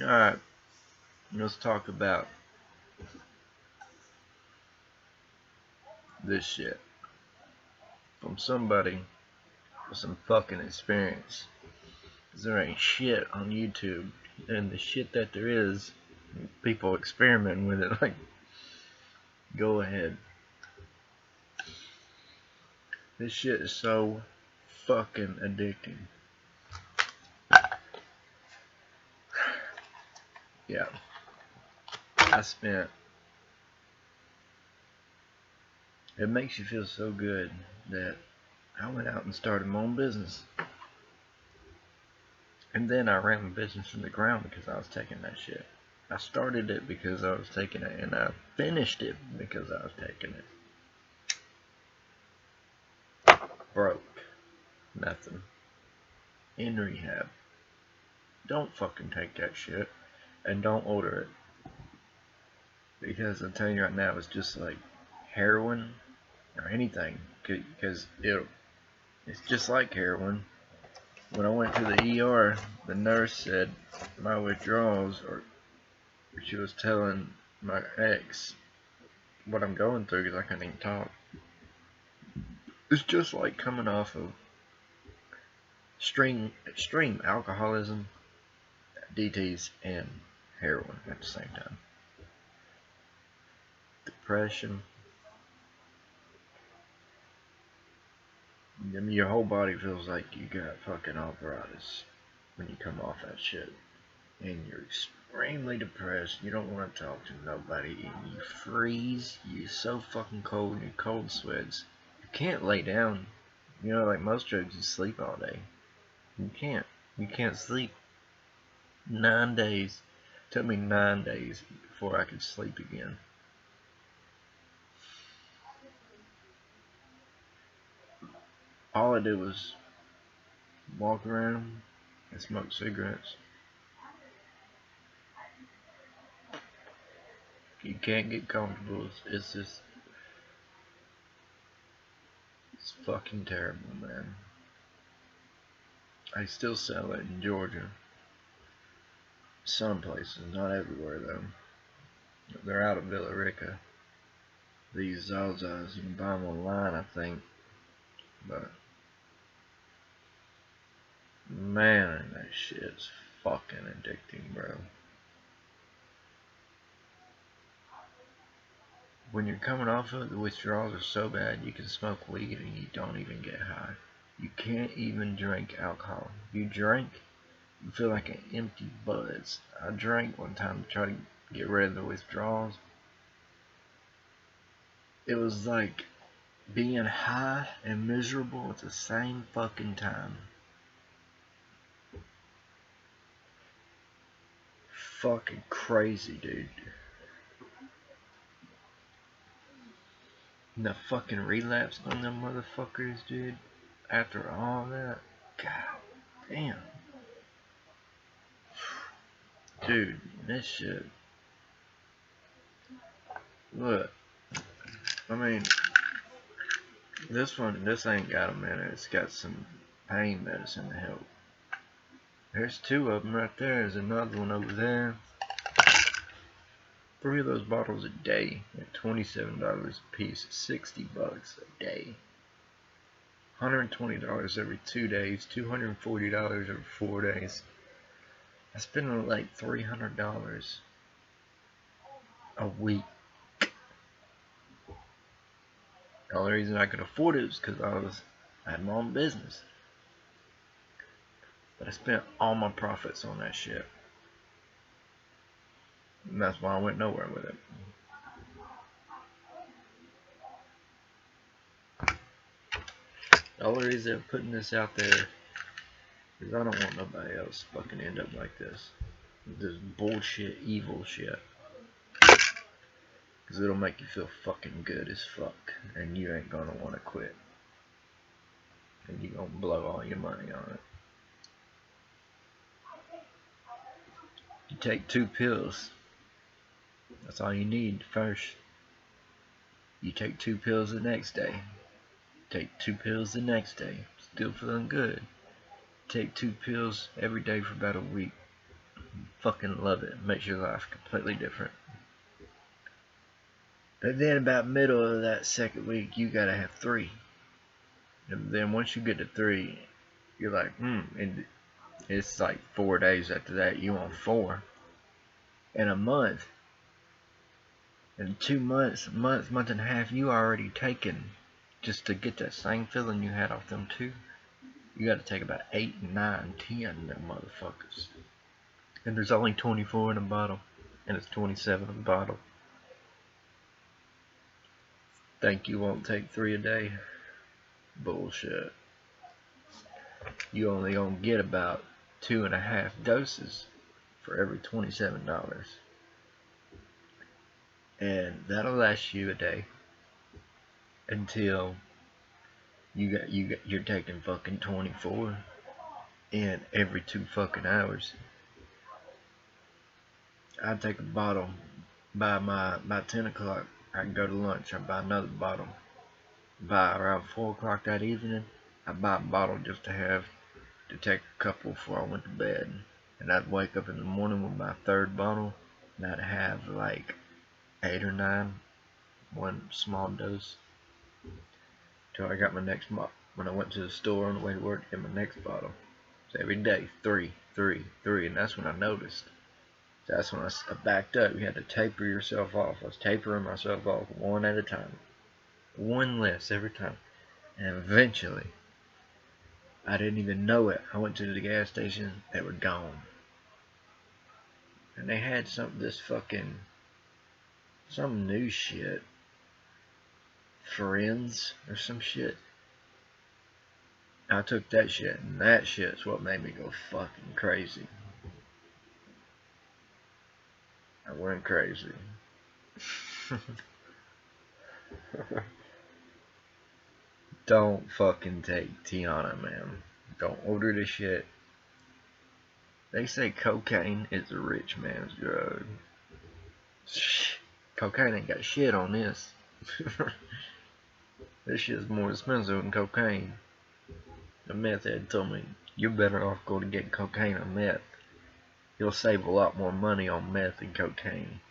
Alright, let's talk about this shit from somebody with some fucking experience. 'Cause there ain't shit on YouTube, and the shit that there is, people experimenting with it. Like, go ahead. This shit is so fucking addicting. Yeah, it makes you feel so good that I went out and started my own business. And then I ran my business from the ground because I was taking that shit. I started it because I was taking it, and I finished it because I was taking it. Broke. Nothing. In rehab. Don't fucking take that shit. And don't order it. Because I'm telling you right now, it's just like heroin or anything. Because it's just like heroin. When I went to the ER, the nurse said my withdrawals, or she was telling my ex what I'm going through because I couldn't even talk. It's just like coming off of extreme alcoholism, DTs, and heroin at the same time. Depression. I mean, your whole body feels like you got fucking arthritis when you come off that shit. And you're extremely depressed. You don't want to talk to nobody. And you freeze. You're so fucking cold, and your cold sweats. You can't lay down. You know, like most drugs, you sleep all day. You can't. You can't sleep. 9 days. It took me 9 days before I could sleep again. All I did was walk around and smoke cigarettes. You can't get comfortable. It's just, it's fucking terrible, man. I still sell it in Georgia. Some places, not everywhere though. They're out of Villa Rica. These ZAZAs, you can buy them online, I think. But man, that shit's fucking addicting, bro. When you're coming off of it, the withdrawals are so bad you can smoke weed and you don't even get high. You can't even drink alcohol. If you drink, you feel like an empty buzz. I drank one time to try to get rid of the withdrawals. It was like being high and miserable at the same fucking time. Fucking crazy, dude. And the fucking relapse on them motherfuckers, dude. After all that, god damn. Dude, this shit. Look, I mean, this ain't got a minute. It's got some pain medicine to help. There's 2 of them right there. There's another one over there. 3 of those bottles a day at $27 a piece, $60 a day. $120 every 2 days, $240 every 4 days. I spend like $300 a week. The only reason I could afford it was because I had my own business. But I spent all my profits on that shit. And that's why I went nowhere with it. The only reason I'm putting this out there is I don't want nobody else fucking end up like this. This bullshit, evil shit. Because it'll make you feel fucking good as fuck. And you ain't gonna want to quit. And you gonna blow all your money on it. You take 2 pills. That's all you need first. You take 2 pills the next day. Take 2 pills the next day. Still feeling good. Take 2 pills every day for about a week. Fucking love it. Makes your life completely different. And then about middle of that second week, you gotta have 3. And then once you get to 3, you're like, and it's like 4 days after that, you want 4. In a month, in 2 months, month and a half, you already taken, just to get that same feeling you had off them 2, you gotta take about 8, 9, 10 of them motherfuckers. And there's only 24 in a bottle, and it's 27 in a bottle. Think you won't take 3 a day? Bullshit. You only gonna get about 2.5 doses for every $27. And that'll last you a day until you're taking fucking 24 and every 2 fucking hours. I'd take a bottle by 10 o'clock. I can go to lunch. I'd buy another bottle. By around 4 o'clock that evening, I'd buy a bottle just to take a couple before I went to bed. And I'd wake up in the morning with my 3rd bottle, and I'd have like 8 or 9, one small dose, till I got my next bottle. When I went to the store on the way to work to get my next bottle. So every day, 3, 3, 3, and that's when I noticed. That's when I backed up. You had to taper yourself off. I was tapering myself off one at a time. One less every time. And eventually, I didn't even know it. I went to the gas station. They were gone. And they had some new shit. Friends or some shit. I took that shit, and that shit's what made me go fucking crazy. I went crazy. Don't fucking take Tiana, man. Don't order this shit. They say cocaine is a rich man's drug. Cocaine ain't got shit on this. This shit's more expensive than cocaine. The meth head told me, you're better off going to get cocaine or meth. You'll save a lot more money on meth than cocaine.